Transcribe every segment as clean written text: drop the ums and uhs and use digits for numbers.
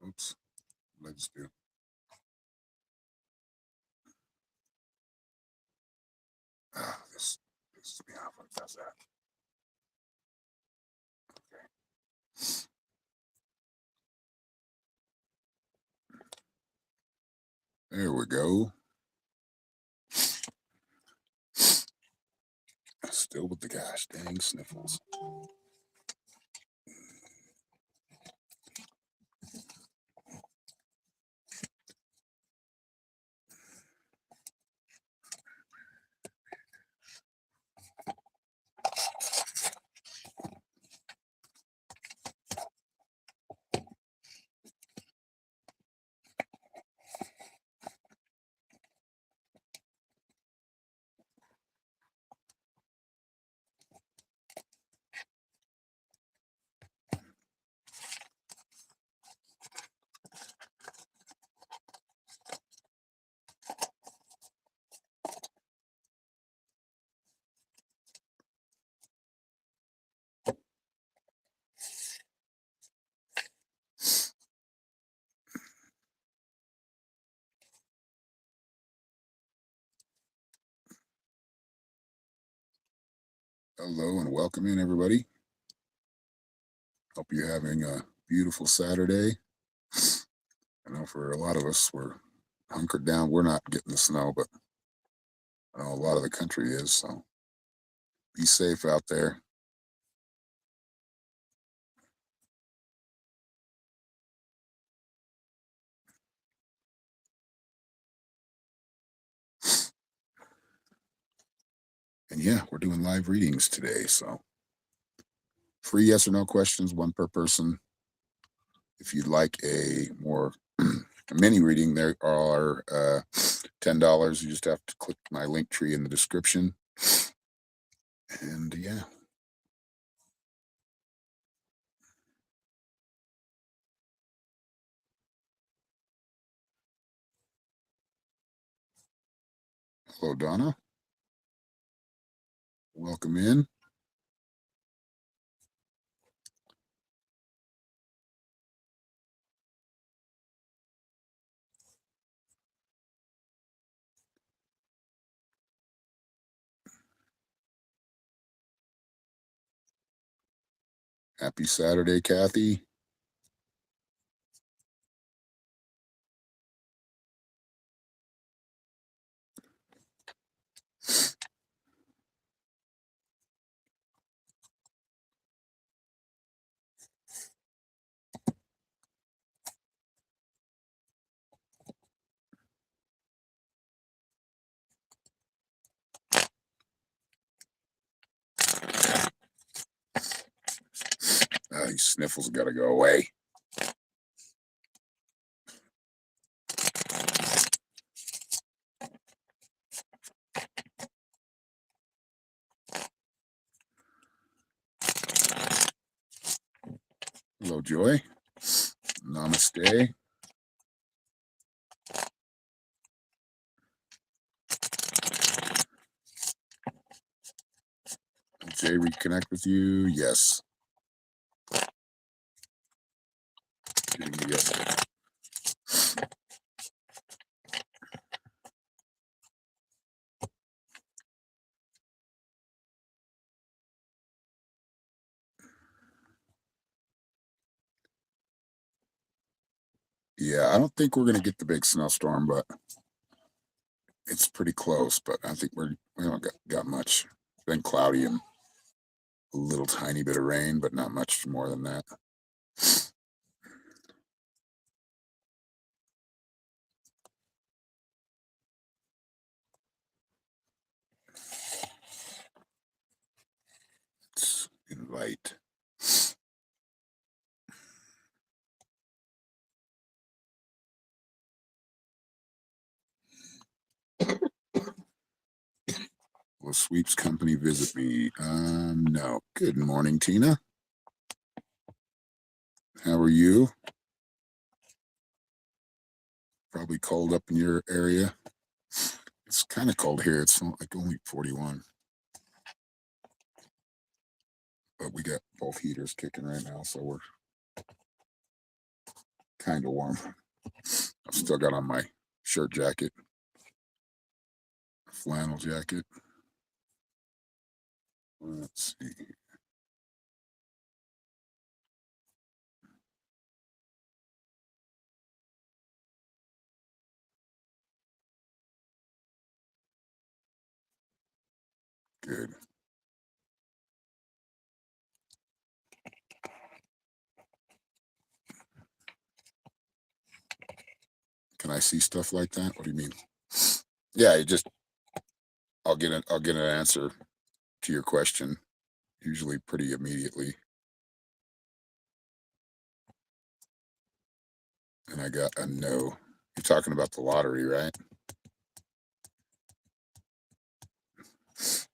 Oops. What did I just do? This pisses me off when it does that. Okay. There we go. Still with the gosh dang sniffles. Hello and welcome in, everybody. Hope you're having a beautiful Saturday. I know for a lot of us, we're hunkered down. We're not getting the snow, but I know a lot of the country is. So be safe out there. And yeah, we're doing live readings today. So free yes or no questions, one per person. If you'd like a more mini reading, there are $10. You just have to click my link tree in the description. And yeah. Hello, Donna. Welcome in. Happy Saturday, Kathy. These sniffles got to go away. Hello, Joy. Namaste. Jay, reconnect with you? Yes. Yes. Yeah, I don't think we're gonna get the big snowstorm, but it's pretty close. But I think we don't got much. It's been cloudy and a little tiny bit of rain, but not much more than that. Let's invite. Will Sweeps Company visit me? No. Good morning, Tina. How are you? Probably cold up in your area. It's kind of cold here. It's like only 41. But we got both heaters kicking right now, so we're kind of warm. I've still got on my shirt jacket, flannel jacket. Let's see. Good. Can I see stuff like that? What do you mean? Yeah, you just I'll get an answer to your question, usually pretty immediately. And I got a no. You're talking about the lottery, right?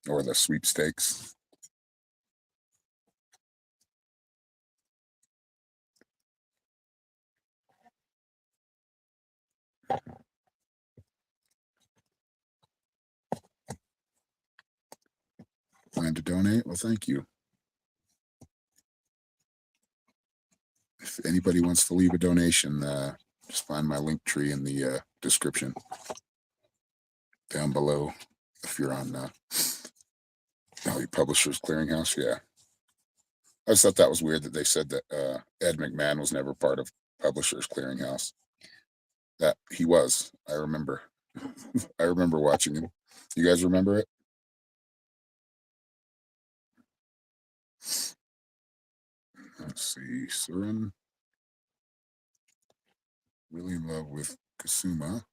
Or the sweepstakes. Plan to donate? Well, thank you. If anybody wants to leave a donation, just find my link tree in the description down below. If you're on Publishers Clearinghouse, yeah. I just thought that was weird that they said that Ed McMahon was never part of Publishers Clearinghouse. That he was. I remember. I remember watching him. You guys remember it? Let's see. Surin, really in love with Kasuma.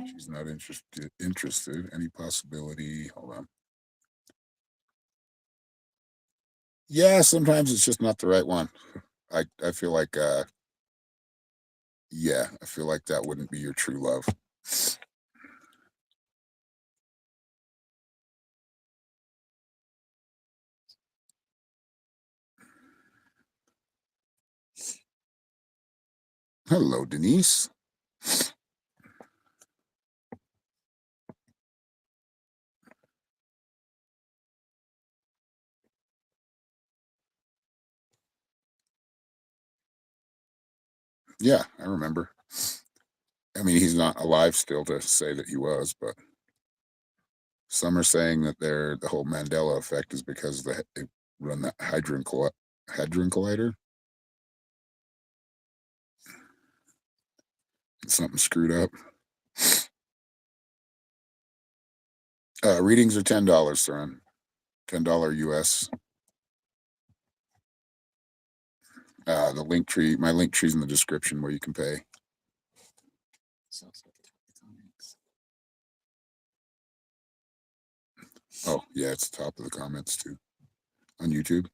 She's not interested. Interested. Any possibility? Hold on. Yeah, sometimes it's just not the right one. I feel like yeah, I feel like that wouldn't be your true love. Hello, Denise. Yeah, I remember. I mean, he's not alive still to say that he was, but some are saying that the whole Mandela effect is because they run that hadron collider. Something screwed up. Readings are $10, son. $10 US. The link tree, my link tree's in the description where you can pay. Oh, yeah, it's the top of the comments too on YouTube.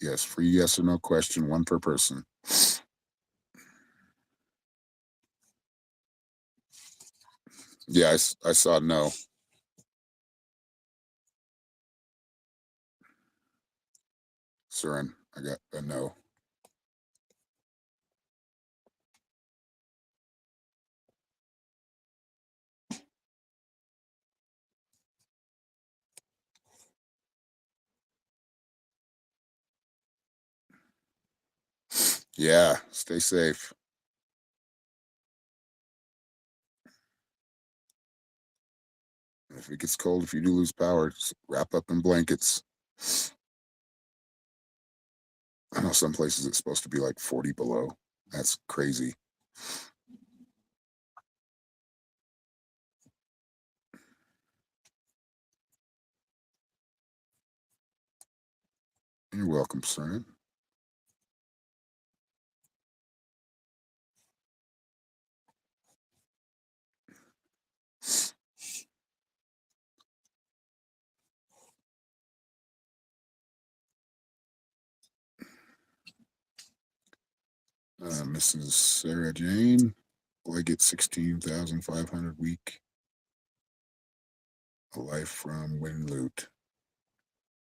Yes, free yes or no question, one per person. Yeah, I saw no. Surin, I got a no. Yeah, stay safe. If it gets cold, if you do lose power, just wrap up in blankets. I know some places it's supposed to be like 40 below. That's crazy. You're welcome, Surin. Mrs. Sarah Jane, boy gets 16,500 week. A life from Win Loot.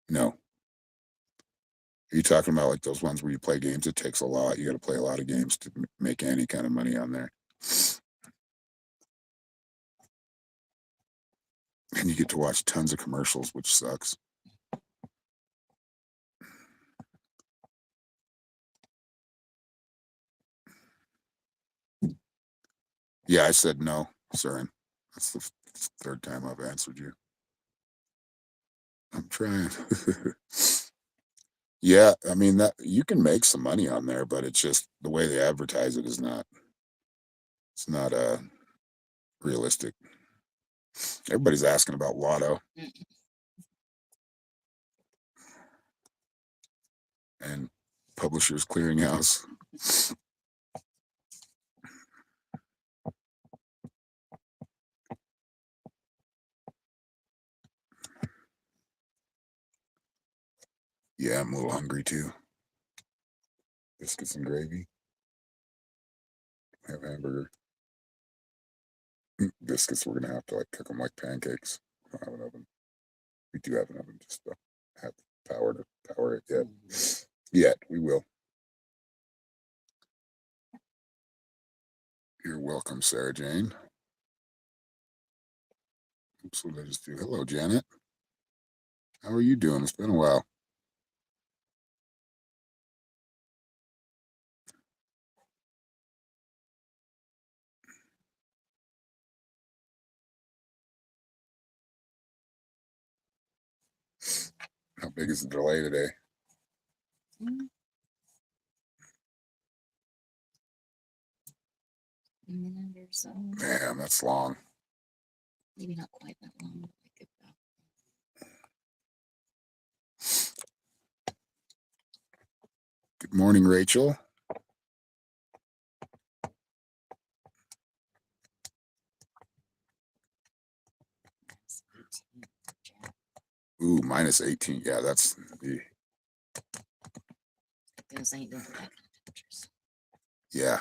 No. Are you talking about like those ones where you play games? It takes a lot. You got to play a lot of games to make any kind of money on there. And you get to watch tons of commercials, which sucks. Yeah, I said no, Søren. That's the third time I've answered you. I'm trying. Yeah, I mean that you can make some money on there, but it's just the way they advertise it is not. It's not realistic. Everybody's asking about Lotto and Publishers Clearinghouse. Yeah, I'm a little hungry too. Biscuits and gravy. Have hamburger. Biscuits, we're gonna have to like cook them like pancakes. We don't have an oven. We do have an oven, just don't have power to power it yet. Yet we will. You're welcome, Sarah Jane. Oops, what did I just do? Hello, Janet. How are you doing? It's been a while. How big is the delay today? A minute or so. Man, that's long. Maybe not quite that long. But like about Good morning, Rachel. Ooh, minus 18. Yeah, that's the. those ain't doing that kind of temperatures. Yeah.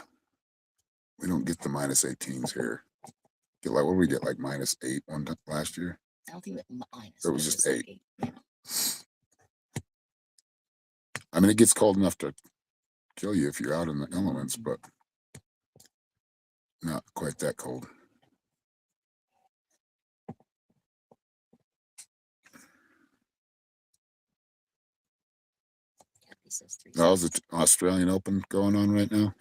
We don't get the minus 18s here. Get like what did we get? Like minus 8 one time last year? I don't think it was minus. It was just like 8. Yeah. I mean, it gets cold enough to kill you if you're out in the elements, but not quite that cold. How's the Australian Open going on right now?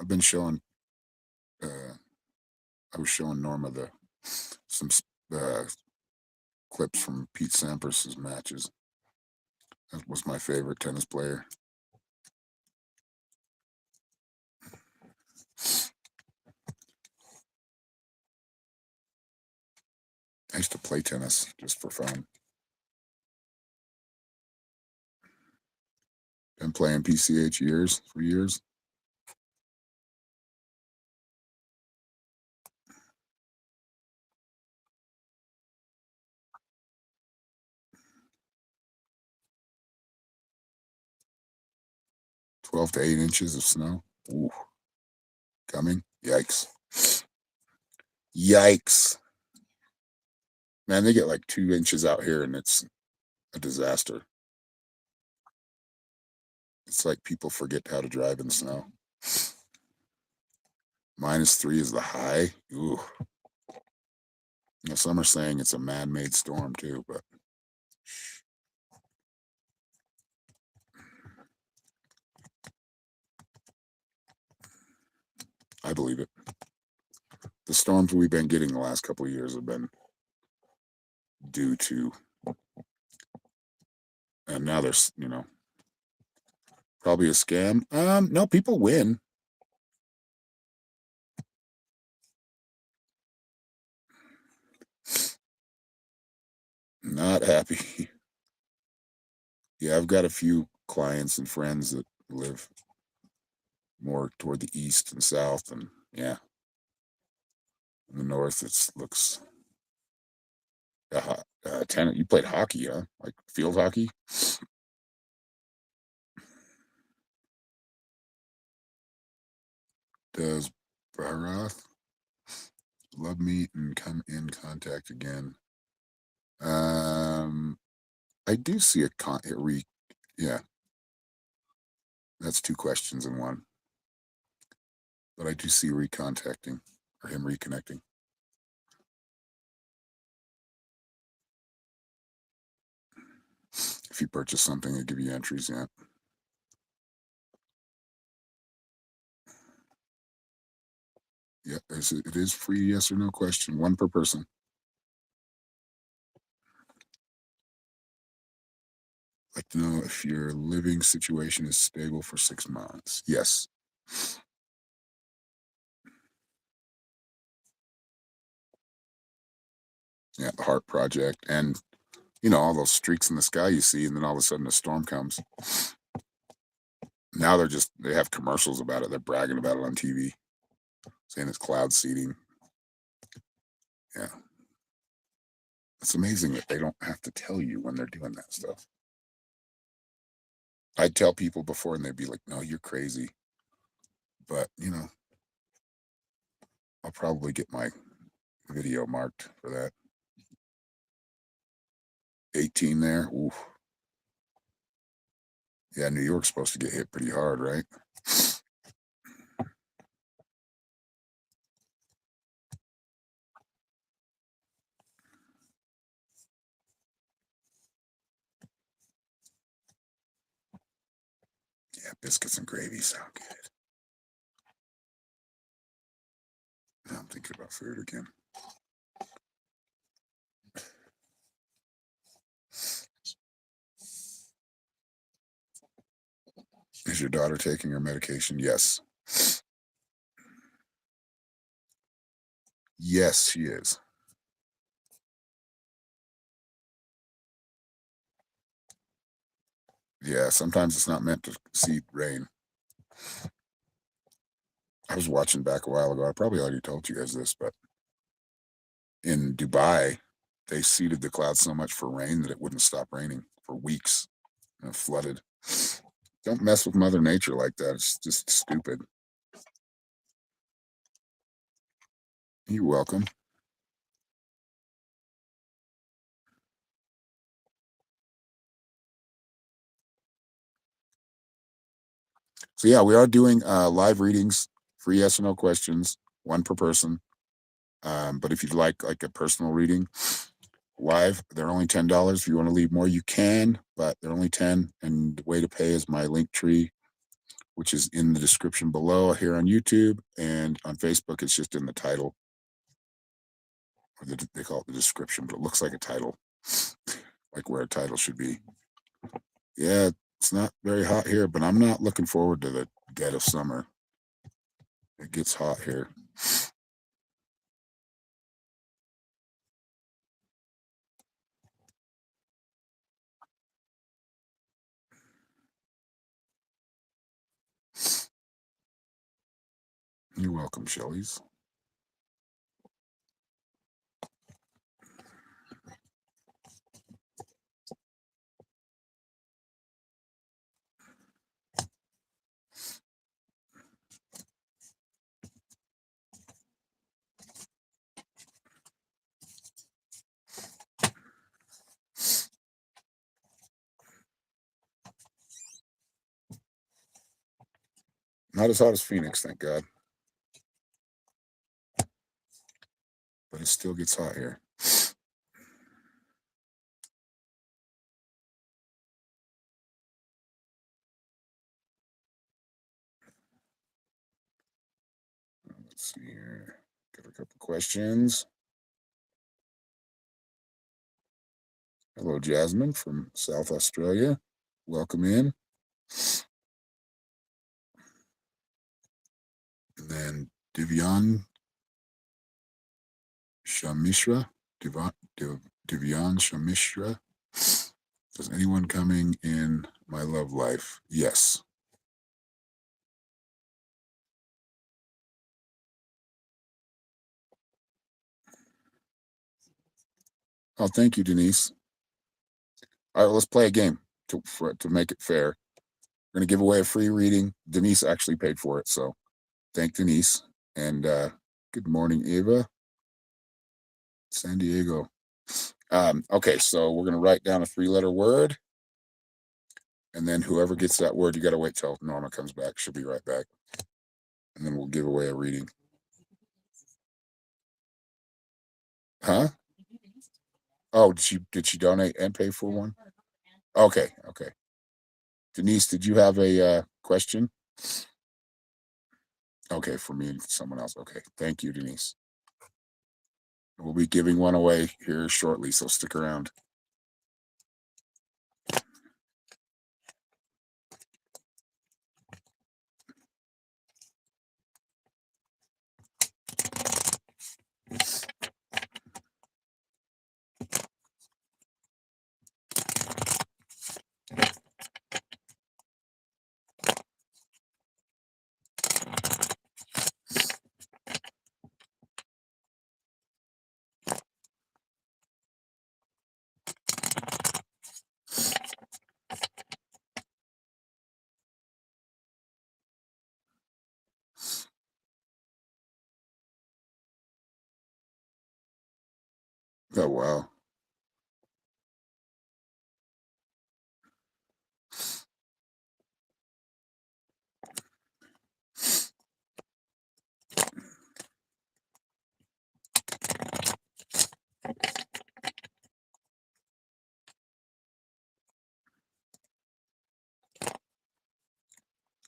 I've been showing. I was showing Norma some clips from Pete Sampras's matches. That was my favorite tennis player. I used to play tennis just for fun. Been playing PCH for years. $12 to $8 inches of snow. Ooh, coming. Yikes. Yikes. Man, they get like 2 inches out here and it's a disaster. It's like people forget how to drive in the snow. -3 is the high. Ooh. You know, some are saying it's a man-made storm too, but I believe it. The storms we've been getting the last couple of years have been due to, and now there's, probably a scam. No, people win. Not happy. Yeah, I've got a few clients and friends that live more toward the east and south, and yeah, in the north it looks. Tennis. You played hockey, huh? Like field hockey? Does Bharath love me and come in contact again? I do see yeah, that's two questions in one. But I do see recontacting or him reconnecting. If you purchase something, they give you entries, yeah. Yeah, it is free, yes or no question, one per person. Like to know if your living situation is stable for 6 months. Yes. Yeah, the Heart Project, and all those streaks in the sky you see, and then all of a sudden a storm comes. Now they have commercials about it. They're bragging about it on TV, saying it's cloud seeding. Yeah. It's amazing that they don't have to tell you when they're doing that stuff. I'd tell people before and they'd be like, no, you're crazy. But, I'll probably get my video marked for that. 18 there. Oof. Yeah, New York's supposed to get hit pretty hard, right? Yeah, biscuits and gravy sound good. Now I'm thinking about food again. Is your daughter taking her medication? Yes. Yes, she is. Yeah, sometimes it's not meant to seed rain. I was watching back a while ago. I probably already told you guys this, but in Dubai, they seeded the clouds so much for rain that it wouldn't stop raining for weeks, and it flooded. Don't mess with Mother Nature like that. It's just stupid. You're welcome. So yeah, we are doing live readings, free yes or no questions, one per person. But if you'd like a personal reading live, they're only $10. If you want to leave more, you can, but they're only 10. And the way to pay is my link tree, which is in the description below here on YouTube, and on Facebook, it's just in the title. Or they call it the description, but it looks like a title, like where a title should be. Yeah, it's not very hot here, but I'm not looking forward to the dead of summer. It gets hot here. You're welcome, Shelley's. Not as hot as Phoenix, thank God. But it still gets hot here. Let's see here. Got a couple questions. Hello, Jasmine from South Australia. Welcome in. And then Divyan Shamishra. Divyan Shamishra. Does anyone coming in my love life? Yes. Oh, thank you, Denise. All right, let's play a game to make it fair. We're going to give away a free reading. Denise actually paid for it, so thank Denise. And good morning, Ava. San Diego. Okay, so we're going to write down a 3-letter word. And then whoever gets that word, you got to wait till Norma comes back. She'll be right back. And then we'll give away a reading. Huh? Oh, did she donate and pay for one? Okay. Denise, did you have a question? Okay, for me and someone else. Okay, thank you, Denise. We'll be giving one away here shortly, so stick around. Oh, wow.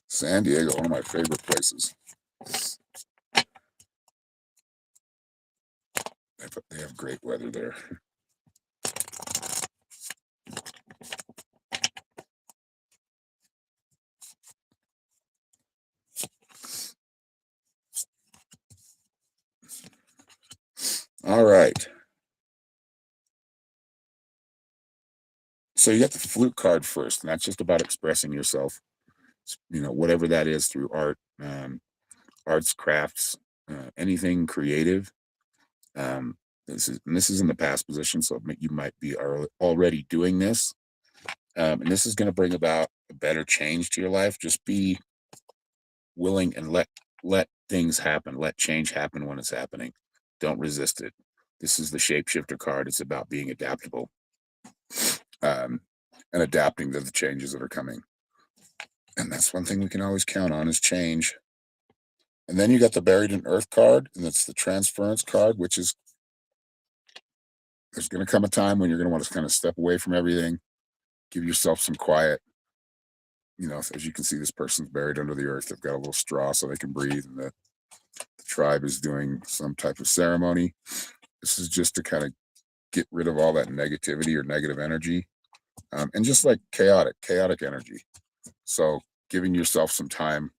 San Diego, one of my favorite places. They have great weather there. All right. So you got the flute card first, and that's just about expressing yourself, whatever that is, through art, arts, crafts, anything creative. This is in the past position, so you might be already doing this. And this is going to bring about a better change to your life. Just be willing and let things happen. Let change happen when it's happening. Don't resist it. This is the shapeshifter card. It's about being adaptable, and adapting to the changes that are coming. And that's one thing we can always count on is change. And then you got the Buried in Earth card, and that's the transference card, which is there's going to come a time when you're going to want to kind of step away from everything, give yourself some quiet. As you can see, this person's buried under the earth. They've got a little straw so they can breathe, and the tribe is doing some type of ceremony. This is just to kind of get rid of all that negativity or negative energy, and just like chaotic energy. So giving yourself some time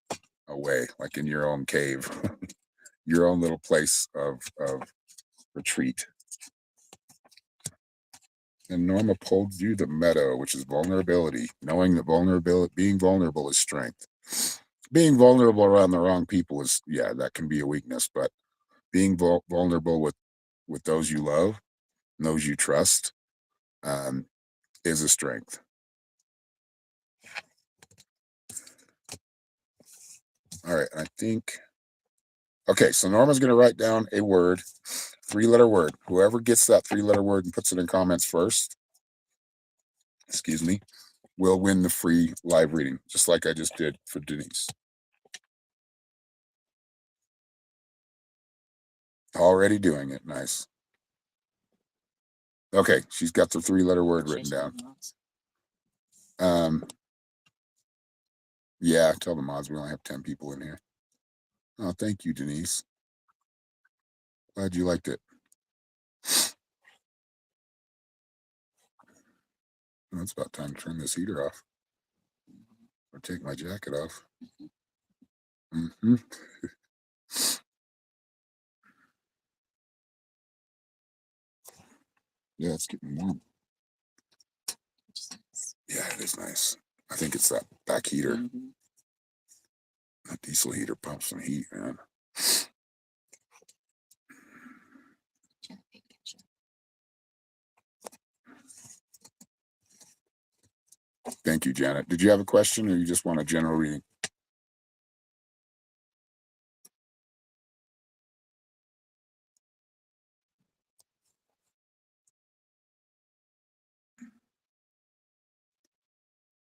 away, like in your own cave, your own little place of retreat. And Norma pulled you the meadow, which is vulnerability, knowing that being vulnerable is strength. Being vulnerable around the wrong people is, that can be a weakness, but being vulnerable with those you love, and those you trust, is a strength. All right, I think. Okay, so Norma's going to write down a word, 3-letter word. Whoever gets that 3-letter word and puts it in comments first, will win the free live reading, just like I just did for Denise. Already doing it. Nice. Okay, she's got the 3-letter word written down. Yeah, tell the mods we only have 10 people in here. Oh, thank you, Denise. Glad you liked it. Well, it's about time to turn this heater off or take my jacket off. Yeah, it's getting warm. Yeah, it is nice. I think it's that back heater. That diesel heater pumps some heat, man. Thank you, Janet. Did you have a question or you just want a general reading?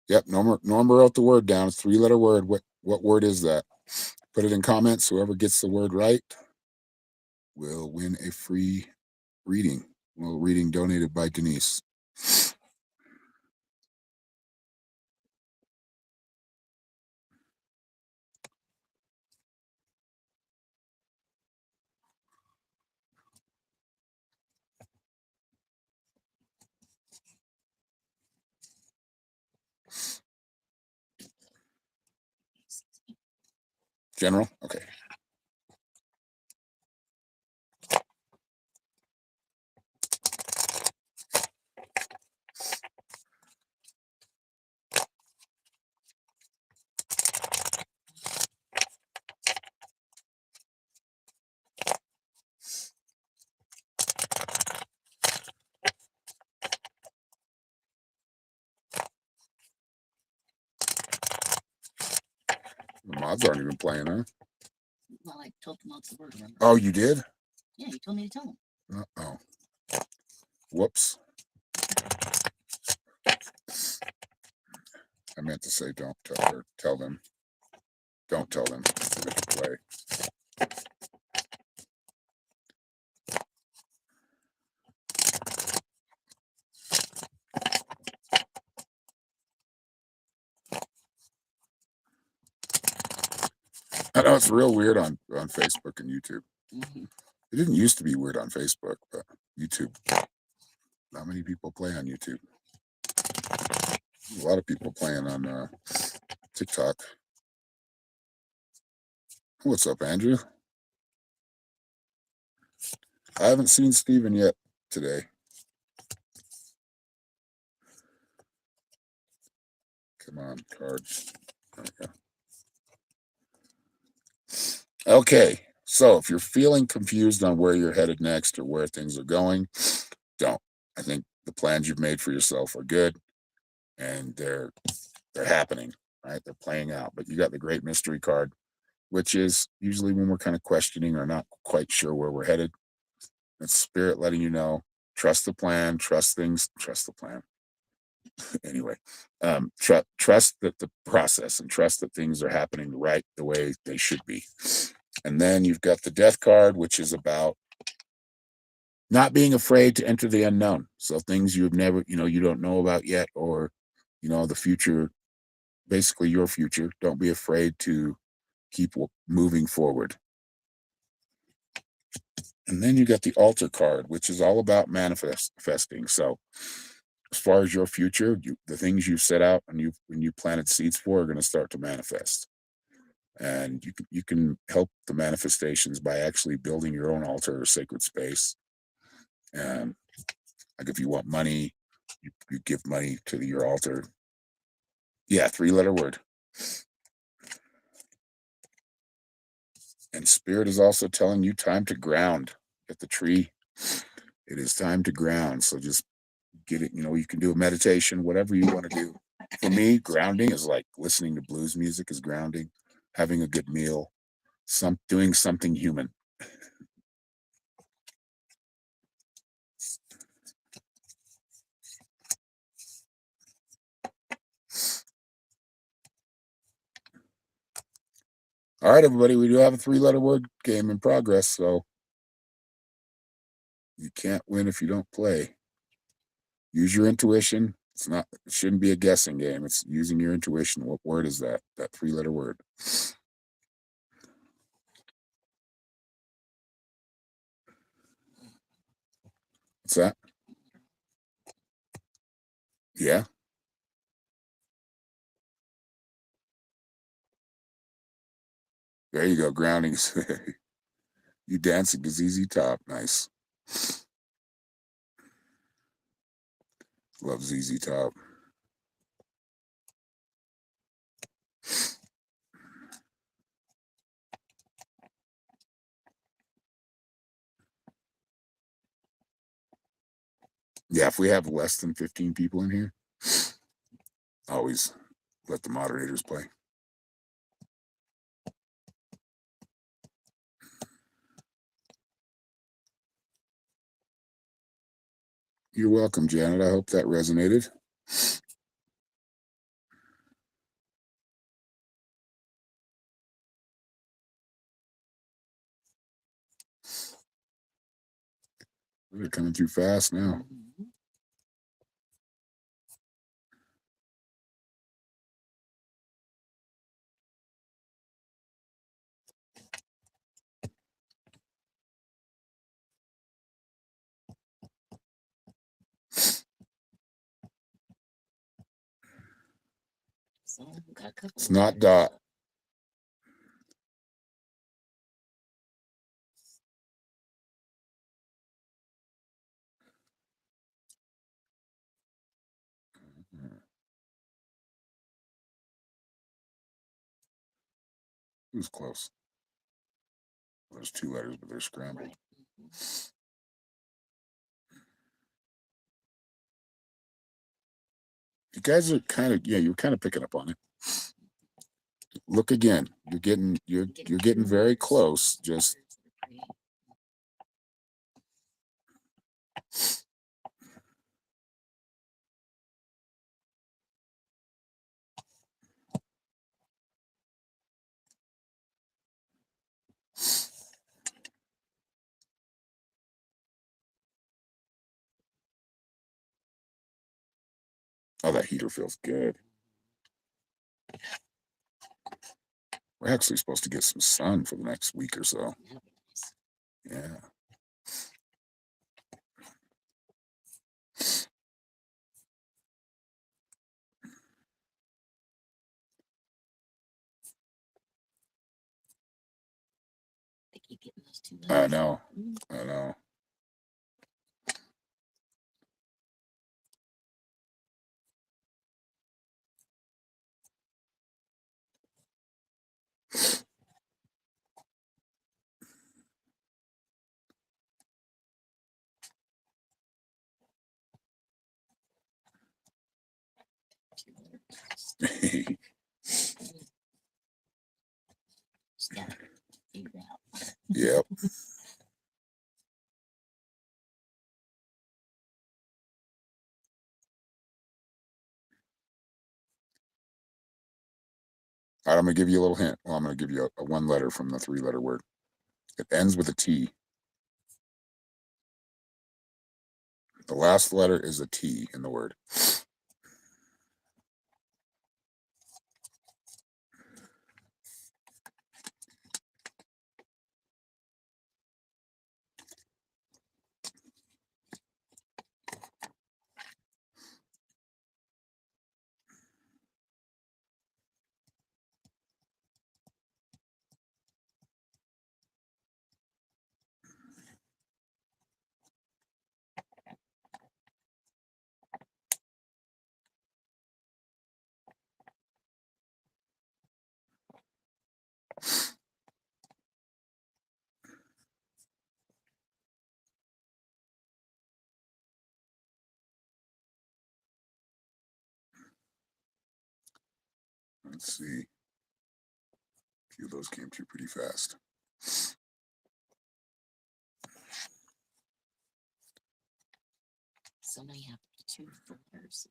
Yep, Norma wrote the word down. It's a 3-letter word. What word is that? Put it in comments. Whoever gets the word right will win a free reading. Well, reading donated by Denise. General? Okay. The mods aren't even playing, huh? Well, I told them what's the word. Remember? Oh, you did? Yeah, you told me to tell them. Oh. Whoops. I meant to say don't tell her. Tell them. Don't tell them to make it play. I know it's real weird on Facebook and YouTube. Mm-hmm. It didn't used to be weird on Facebook, but YouTube. Not many people play on YouTube. A lot of people playing on TikTok. What's up, Andrew? I haven't seen Steven yet today. Come on, cards. There we go. Okay, so if you're feeling confused on where you're headed next or where things are going, don't. I think the plans you've made for yourself are good, and they're happening, right? They're playing out. But you got the Great Mystery card, which is usually when we're kind of questioning or not quite sure where we're headed. It's Spirit letting you know, trust the plan, trust things, trust the plan. Anyway, trust that the process and trust that things are happening right the way they should be. And then you've got the Death card, which is about not being afraid to enter the unknown. So things you've never, you don't know about yet, or the future, basically your future. Don't be afraid to keep moving forward. And then you got the Altar card, which is all about manifesting. So as far as your future, the things you set out and you planted seeds for are going to start to manifest. And you can help the manifestations by actually building your own altar or sacred space. And like if you want money, you give money to your altar. Yeah, 3-letter word. And Spirit is also telling you time to ground at the tree. It is time to ground. So just get it. You can do a meditation, whatever you want to do. For me, grounding is like listening to blues music is grounding, having a good meal, doing something human. All right, everybody, we do have a 3-letter word game in progress, so you can't win if you don't play. Use your intuition. It shouldn't be a guessing game. It's using your intuition. What word is that? That 3-letter word. What's that? Yeah. There you go. Grounding. You dancing to ZZ Top. Nice. Love ZZ Top. Yeah, if we have less than 15 people in here, always let the moderators play. You're welcome, Janet. I hope that resonated. They're coming through fast now. Mhm. So we got a couple. It's of not letters. dot. It was close. There's two letters, but they're scrambled. Right. Mhm. You guys are kind of, yeah, you're kind of picking up on it. Look again. You're getting very words, close. Just words that are pretty. oh, that heater feels good. We're actually supposed to get some sun for the next week or so. That'd be nice. Yeah. They keep getting those two I letters. know. Mm. I know. Two letters. Just gotta figure it out. Yep. All right, I'm gonna give you a little hint. Well, I'm gonna give you a one letter from the three-letter word. It ends with a T. The last letter is a T in the word. Let's see. A few of those came through pretty fast. So now you have two letters.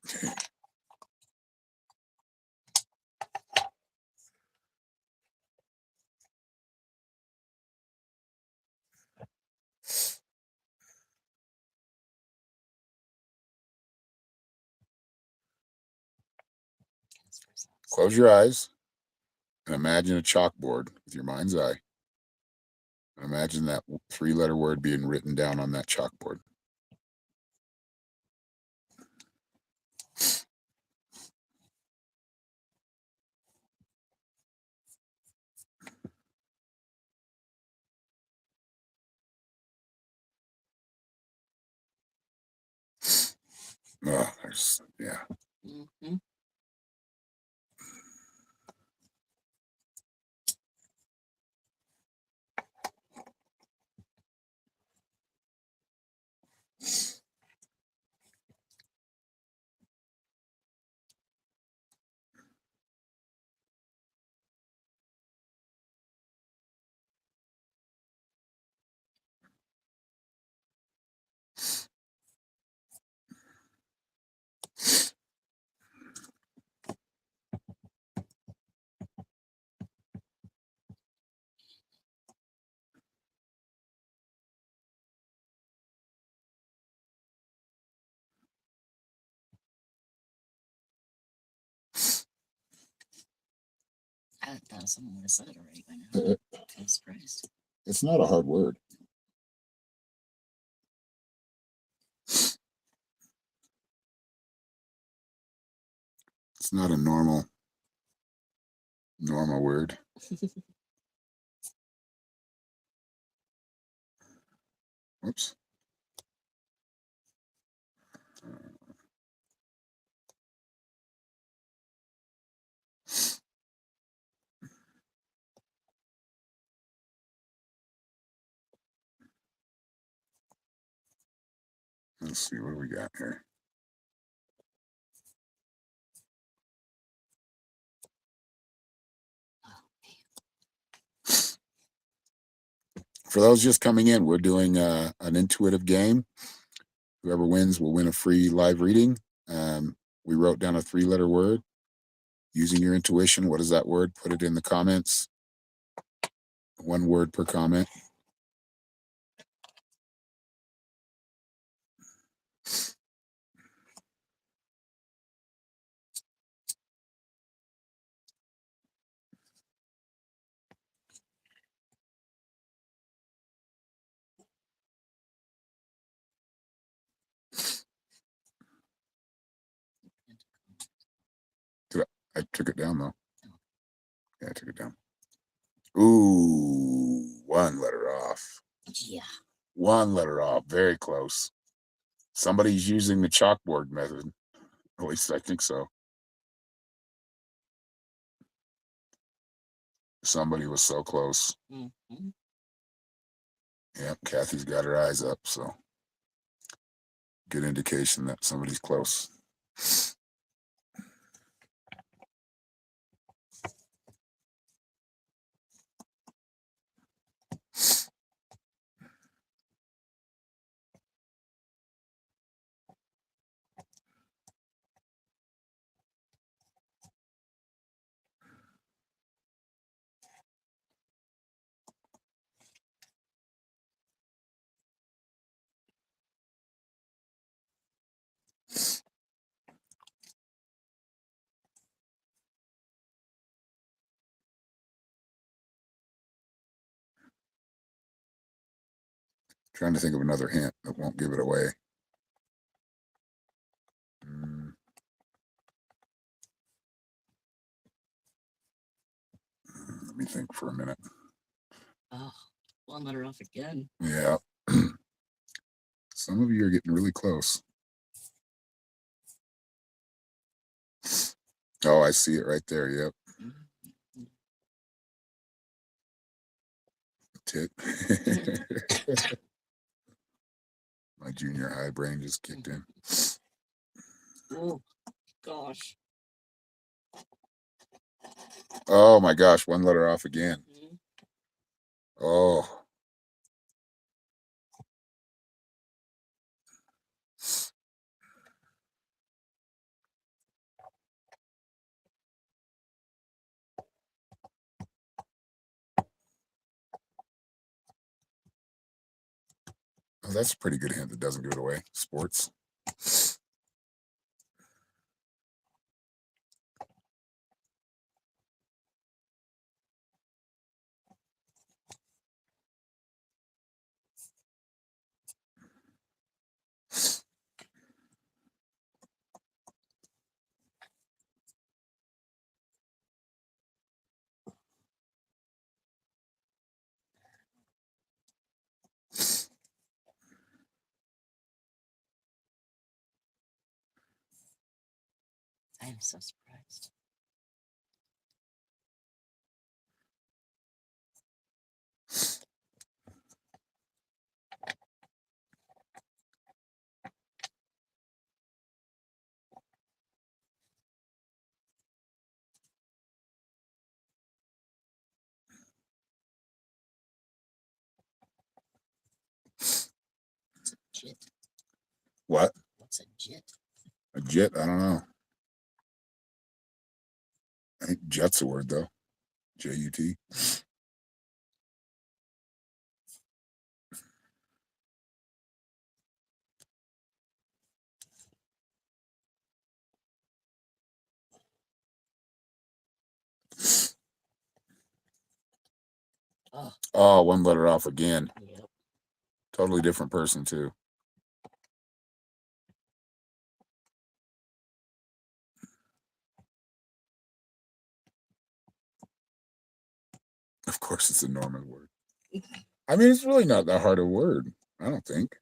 Close your eyes and imagine a chalkboard with your mind's eye. And imagine that three-letter word being written down on that chalkboard. Oh, yeah. Mm-hmm. I thought someone would have said it already by now. I'm surprised. It's not a hard word. It's not a normal word. Whoops. Let's see what do we got here. For those just coming in, we're doing an intuitive game. Whoever wins will win a free live reading. We wrote down a 3-letter word. Using your intuition, what is that word? Put it in the comments. 1 word per comment. I took it down though. Yeah, I took it down. Ooh, 1 letter off. Yeah. 1 letter off. Very close. Somebody's using the chalkboard method. At least I think so. Somebody was so close. Mm-hmm. Yep, Kathy's got her eyes up, so good indication that somebody's close. Trying to think of another hint that won't give it away. Let me think for a minute. Oh, 1 letter off again. Yeah. Some of you are getting really close. Oh, I see it right there. Yep. Mm-hmm. Tit. My junior high brain just kicked in. Oh, gosh. Oh my gosh, 1 letter off again. Mm-hmm. Oh. Oh, that's a pretty good hint that doesn't give it away. Sports. I am so surprised. What's a jit? What? What's a jit? A jet? I don't know. I think jet's a word though. J-U-T. Oh, Oh, one letter off again. yep. Totally different person too. Of course, it's a Norman word. I mean, it's really not that hard a word. I don't think.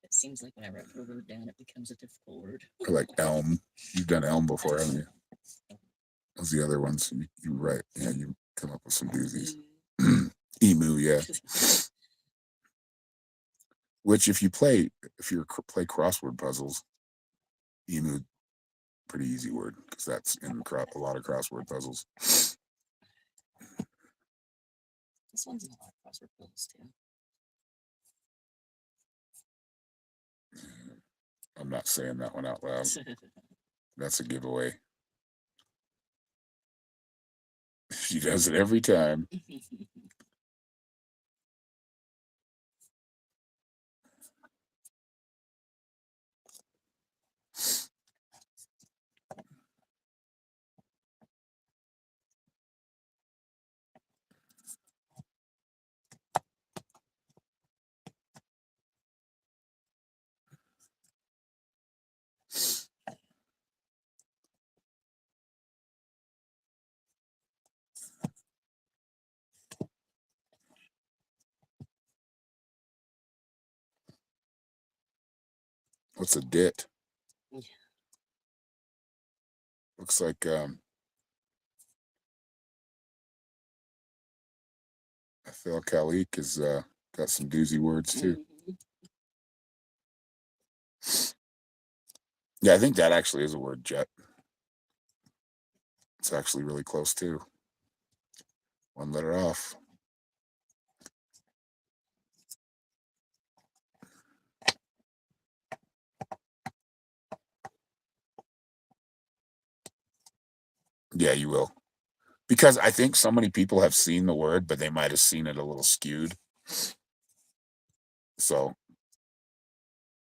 It seems like whenever I put a word down, it becomes a difficult word. I like elm. You've done elm before, haven't you? Those the other ones. You write. Yeah, you come up with some doozies. Emu, yeah. Which, if you play crossword puzzles, emu, pretty easy word because that's in a lot of crossword puzzles. This one's in a lot of crossword puzzles too. I'm not saying that one out loud. That's a giveaway. She does it every time. What's a dit? Yeah. Looks like Phil Kalik has got some doozy words too. Yeah, I think that actually is a word, jet. It's actually really close too. One letter off. Yeah, you will. Because I think so many people have seen the word, but they might have seen it a little skewed. So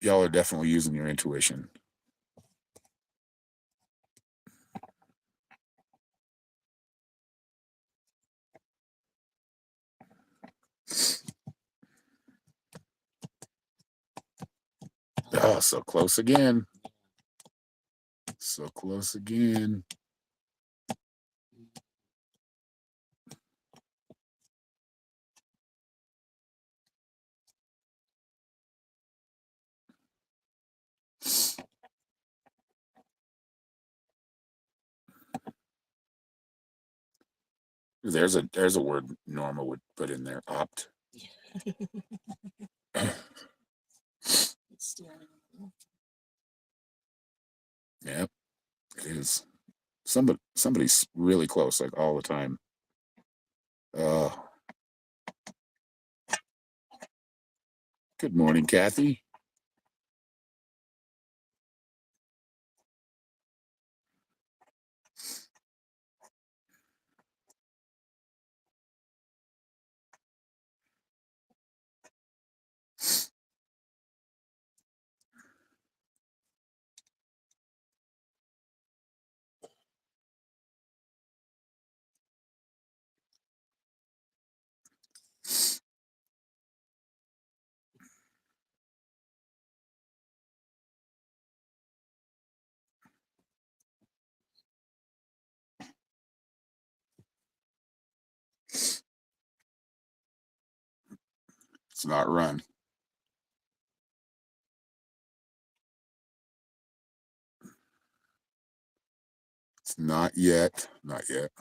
y'all are definitely using your intuition. Oh, so close again. So close again. There's a word Norma would put in there. Opt. Yep, it is. Somebody's really close, like all the time. Good morning, Kathy. It's not run. It's not yet. Not yet.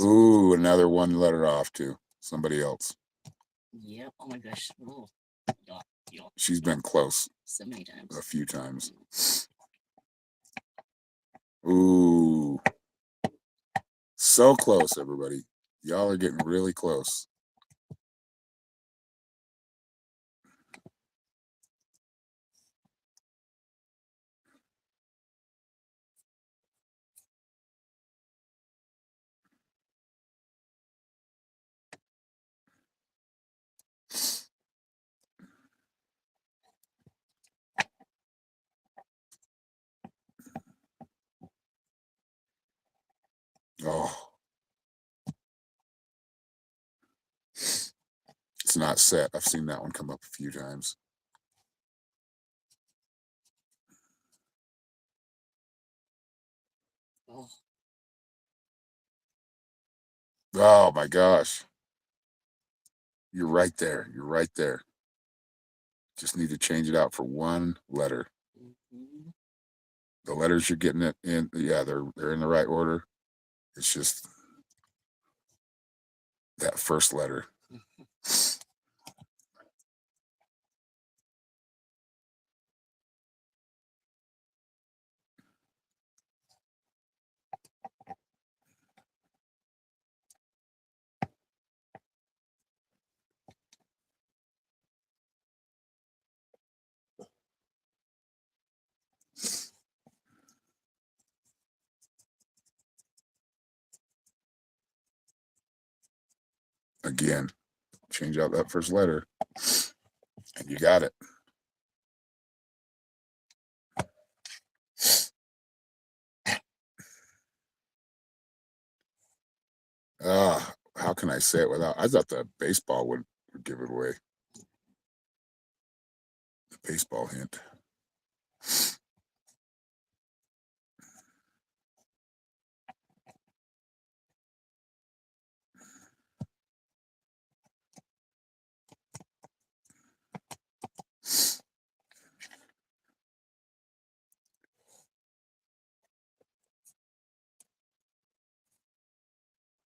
Ooh, another one letter off too. Somebody else. Yep. Oh my gosh. Oh. She's been close So many times. a few times. Ooh. So close, everybody. Y'all are getting really close. it's not set. I've seen that one come up a few times. Oh, Oh my gosh. You're right there. You're right there. Just need to change it out for one letter. mhm. The letters you're getting it in, yeah, they're in the right order. It's just that first letter. Again, change out that first letter, and you got it. How can I say it without? I thought the baseball would give it away. The baseball hint.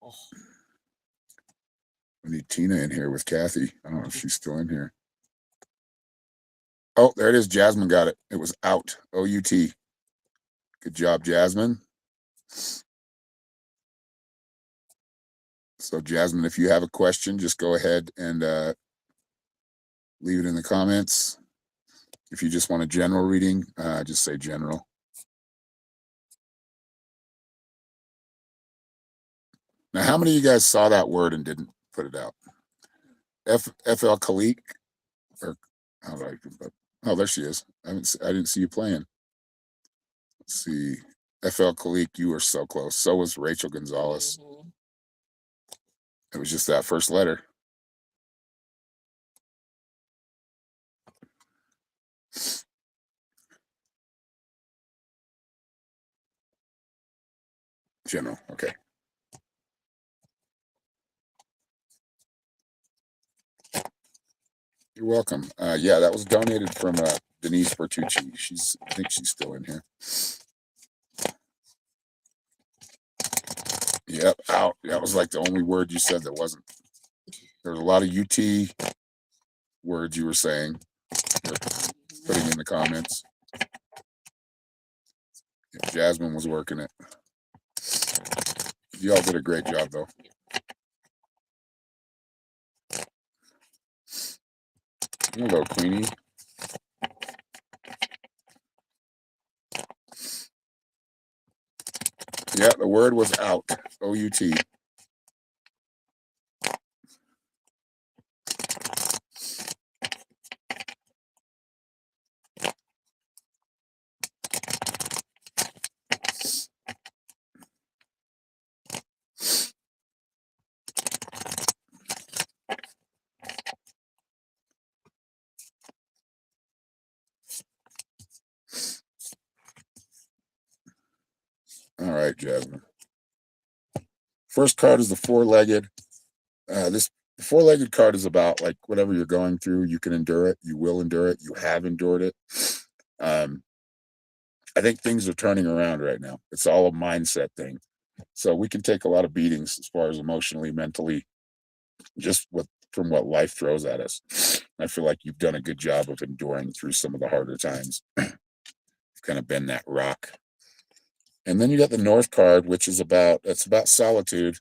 Oh, We need Tina in here with Kathy. I don't know if she's still in here. Oh, there it is. Jasmine got it. It was out. O-U-T. Good job, Jasmine. So, Jasmine, if you have a question, just go ahead and leave it in the comments. If you just want a general reading, just say general. Now, how many of you guys saw that word and didn't put it out? FL Khalik, or how do I? Oh, there she is. I didn't see you playing. Let's see. FL Khalik, you were so close. So was Rachel Gonzalez. mhm. It was just that first letter. General. Okay. You're welcome. Yeah, that was donated from Denise Bertucci. I think she's still in here. Yep, out. That was like the only word you said that wasn't. There was a lot of UT words you were saying, putting in the comments. Yeah, Jasmine was working it. You all did a great job, though. Hello, Queenie. Yeah, the word was out. O-U-T. All right, Jasmine. First card is the four-legged. This four-legged card is about like whatever you're going through, you can endure it. You will endure it. You have endured it. I think things are turning around right now. It's all a mindset thing. So we can take a lot of beatings as far as emotionally, mentally, just from what life throws at us. I feel like you've done a good job of enduring through some of the harder times. You've kind of been that rock. And then you got the North card, which is about solitude,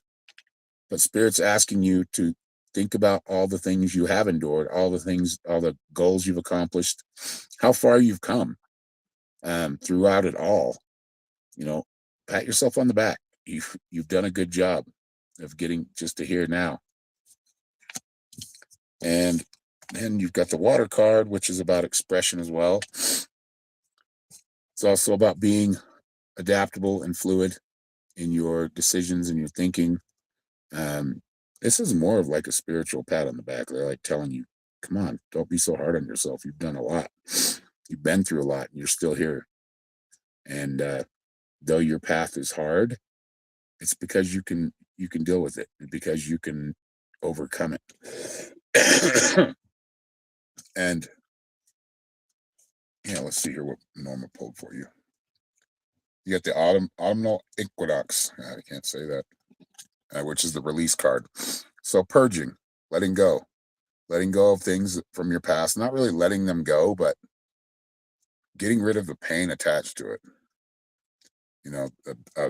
but Spirit's asking you to think about all the things you have endured, all the goals you've accomplished, how far you've come throughout it all. You know, pat yourself on the back. You've done a good job of getting just to here now. And then you've got the Water card, which is about expression as well. It's also about being adaptable and fluid in your decisions and your thinking. This is more of like a spiritual pat on the back. They're like telling you, come on, don't be so hard on yourself. You've done a lot. You've been through a lot and you're still here. And though your path is hard, it's because you can deal with it, because you can overcome it. And yeah, let's see here what Norma pulled for you. You got the autumnal equinox. I can't say that, which is the release card. So purging, letting go of things from your past, not really letting them go, but getting rid of the pain attached to it. You know,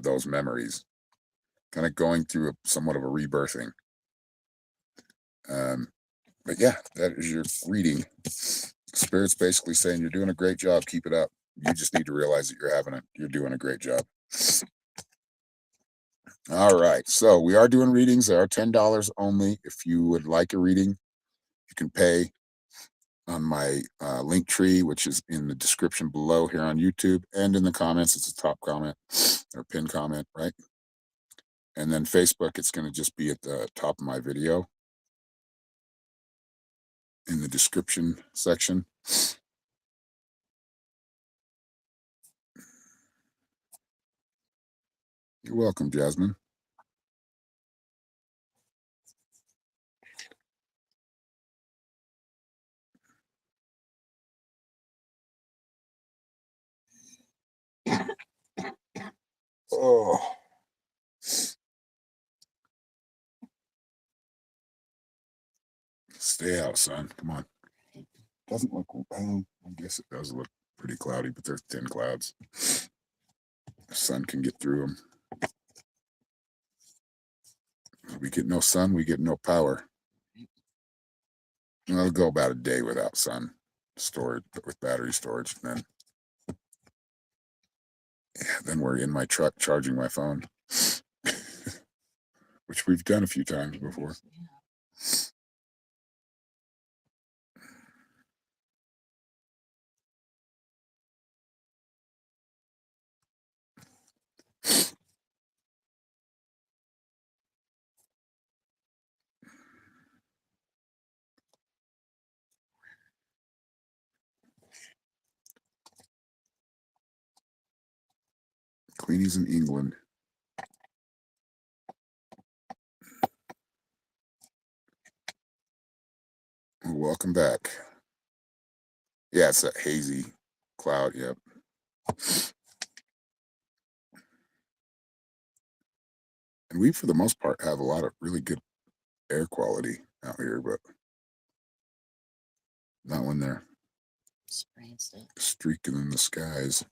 those memories, kind of going through somewhat of a rebirthing. But yeah, that is your reading. Spirit's basically saying you're doing a great job. Keep it up. You just need to realize that you're doing a great job. All right. So we are doing readings. They are $10 only. If you would like a reading, you can pay on my link tree, which is in the description below here on YouTube and in the comments. It's a top comment or pinned comment, right? And then Facebook, it's going to just be at the top of my video in the description section. You're welcome, Jasmine. Oh. Stay out, son. Come on. Doesn't look, I guess it does look pretty cloudy, but there's thin clouds. The sun can get through them. We get no sun, we get no power. And I'll go about a day without sun storage, with battery storage. And then we're in my truck charging my phone, which we've done a few times before. Queenie's in England. Well, welcome back. Yeah, it's that hazy cloud. Yep. And we, for the most part, have a lot of really good air quality out here, but not when they're Spraying stuff. streaking in the skies.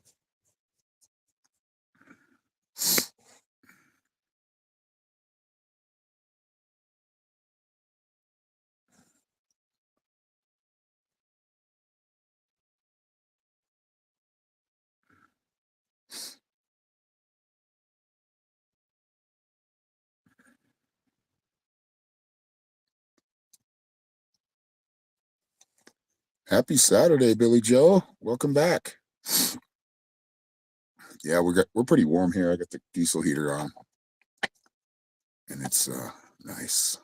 Happy Saturday, Billy Joe. Welcome back. Yeah, we're pretty warm here. I got the diesel heater on, and it's nice.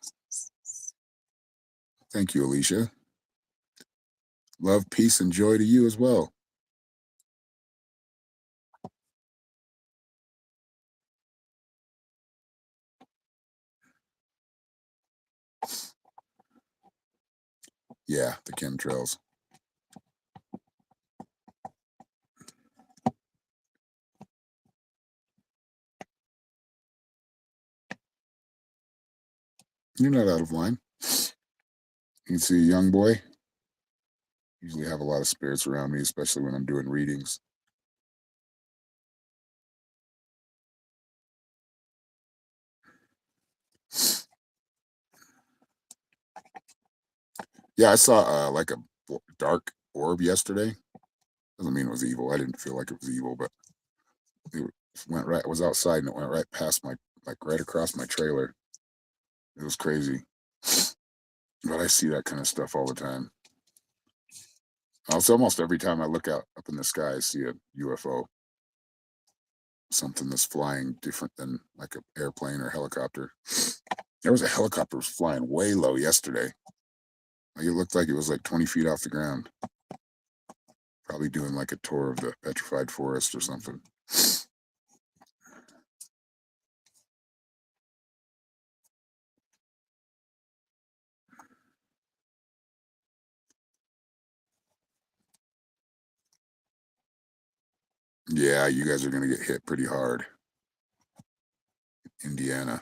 Thank you, Alicia. Love, peace, and joy to you as well. Yeah, the chemtrails. You're not out of line. You can see a young boy. Usually have a lot of spirits around me, especially when I'm doing readings. Yeah, I saw like a dark orb yesterday. Doesn't mean it was evil. I didn't feel like it was evil, but it went right. I was outside and it went right past right across my trailer. It was crazy. But I see that kind of stuff all the time. Also, almost every time I look out up in the sky, I see a UFO. Something that's flying different than like an airplane or helicopter. There was a helicopter was flying way low yesterday. Like, it looked like it was like 20 feet off the ground. Probably doing like a tour of the petrified forest or something. Yeah, you guys are going to get hit pretty hard. Indiana.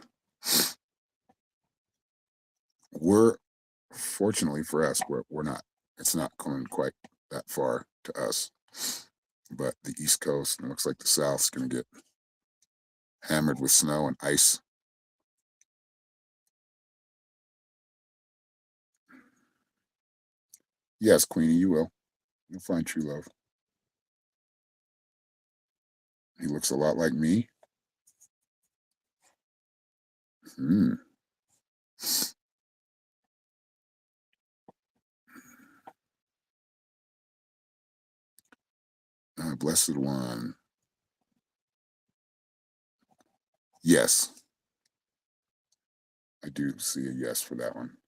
We're, fortunately for us, we're not, it's not coming quite that far to us. But the East Coast, and it looks like the South's going to get hammered with snow and ice. Yes, Queenie, you will. You'll find true love. He looks a lot like me. Hmm. Blessed one. Yes. I do see a yes for that one.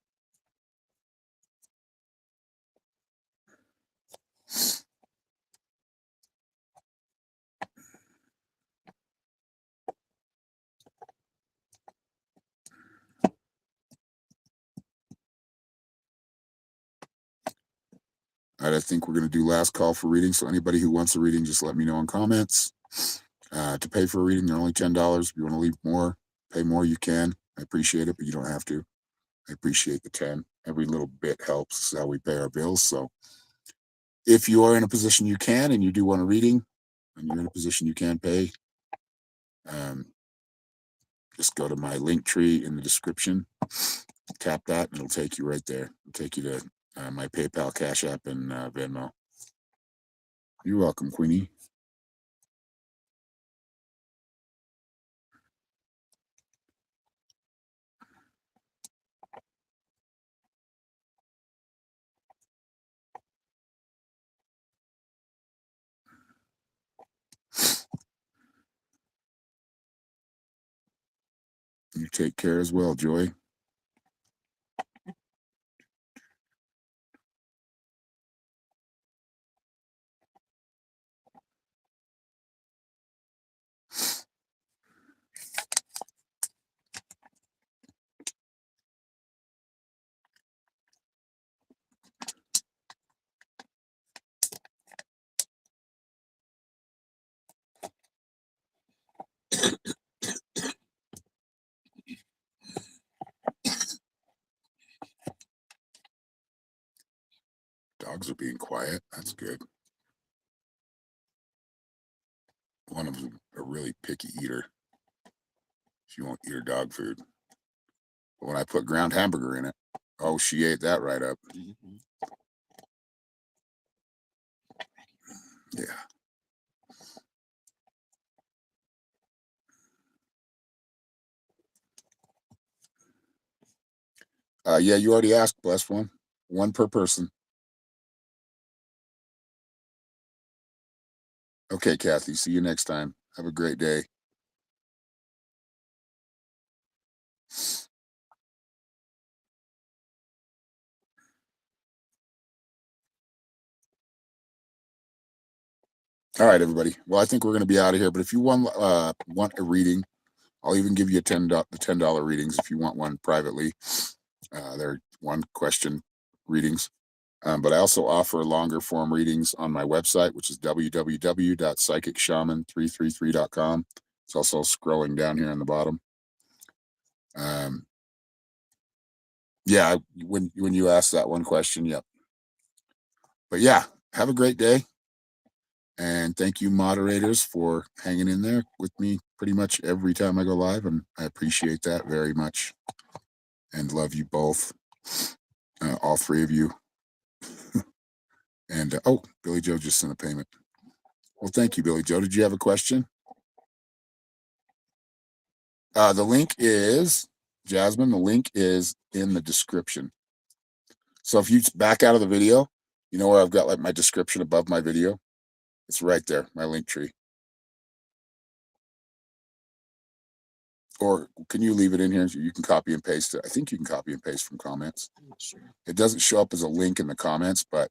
All right, I think we're going to do last call for reading. So anybody who wants a reading, just let me know in comments. To pay for a reading, they're only $10. If you want to leave more, pay more, you can. I appreciate it, but you don't have to. I appreciate the 10. Every little bit helps. This is how we pay our bills. So if you are in a position you can and you do want a reading and you're in a position you can pay, just go to my link tree in the description, tap that, and it'll take you right there. It'll take you to my PayPal, Cash App, and Venmo. You're welcome, Queenie. You take care as well, Joy. Dogs are being quiet. That's good. One of them a really picky eater. She won't eat her dog food. But when I put ground hamburger in it, oh, she ate that right up. Mhm. Yeah. Yeah, you already asked, blessed one. One per person. Okay, Kathy. See you next time. Have a great day. All right, everybody. Well, I think we're going to be out of here. But if you want a reading, I'll even give you the $10 readings if you want one privately. They're one question readings. But I also offer longer form readings on my website, which is www.psychicshaman333.com. It's also scrolling down here on the bottom. Yeah, when you asked that one question, yep. But yeah, have a great day. And thank you, moderators, for hanging in there with me pretty much every time I go live. And I appreciate that very much. And love you both, all three of you. And oh, Billy Joe just sent a payment. Well, thank you, Billy Joe. Did you have a question? The link is, Jasmine, the link is in the description. So if you back out of the video, you know where I've got like my description above my video? It's right there, my link tree. Or can you leave it in here? So you can copy and paste it. I think you can copy and paste from comments. I'm not sure. It doesn't show up as a link in the comments, but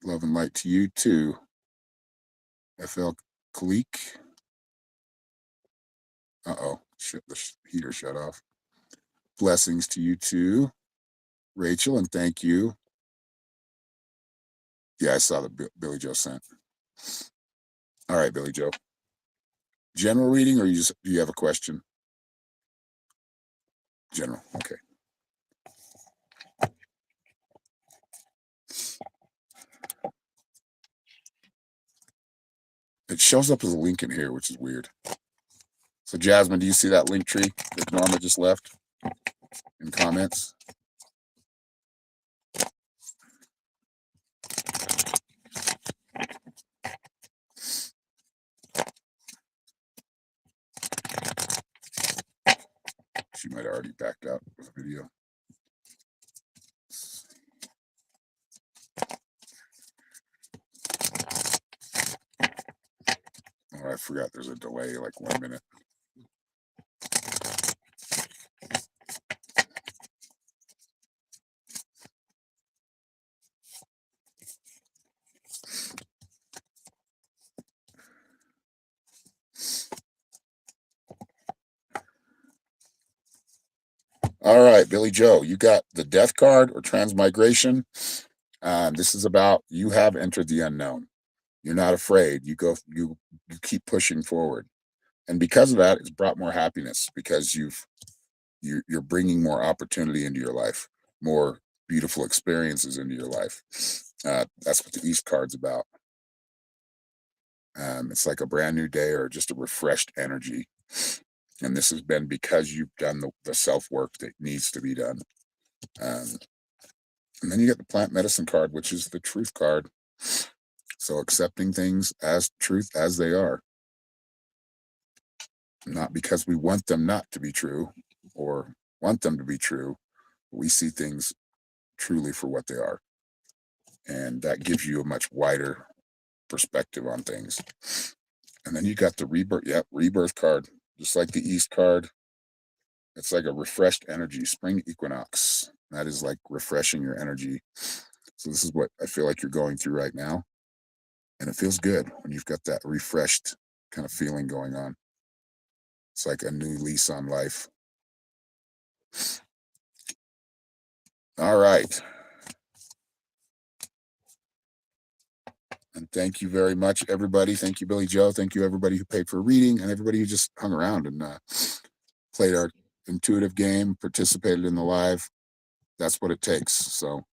love and light to you too. FL Kalik. Uh-oh, shit, the heater shut off. Blessings to you too, Rachel, and thank you. Yeah, I saw the Billy Joe sent. All right, Billy Joe. General reading, or do you have a question? General, okay. It shows up as a link in here, which is weird. So Jasmine, do you see that link tree that Norma just left in comments? She might have already backed out of the video. Oh, I forgot there's a delay, like 1 minute. All right, Billy Joe, you got the death card or transmigration. This is about you have entered the unknown. You're not afraid. You keep pushing forward, and because of that, it's brought more happiness because you're bringing more opportunity into your life, more beautiful experiences into your life. That's what the East card's about. It's like a brand new day or just a refreshed energy. And this has been because you've done the self work that needs to be done. And then you get the plant medicine card, which is the truth card. So accepting things as truth as they are, not because we want them not to be true or want them to be true. We see things truly for what they are. And that gives you a much wider perspective on things. And then you got the rebirth card, just like the East card. It's like a refreshed energy, spring equinox. That is like refreshing your energy. So this is what I feel like you're going through right now. And it feels good when you've got that refreshed kind of feeling going on. It's like a new lease on life. All right. And thank you very much, everybody. Thank you, Billy Joe. Thank you, everybody who paid for a reading and everybody who just hung around and played our intuitive game, participated in the live. That's what it takes. So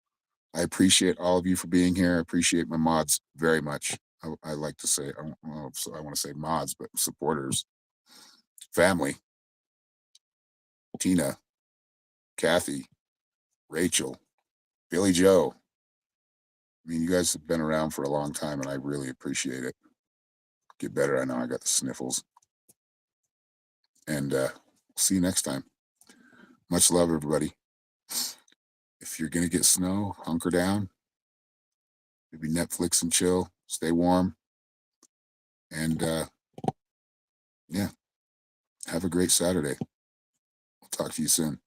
I appreciate all of you for being here. I appreciate my mods very much. I like to say, I want to say mods, but supporters, family, Tina, Kathy, Rachel, Billy Joe. I mean, you guys have been around for a long time and I really appreciate it. Get better. I know I got the sniffles. And see you next time. Much love, everybody. If you're going to get snow, hunker down. Maybe Netflix and chill. Stay warm. And yeah, have a great Saturday. I'll talk to you soon.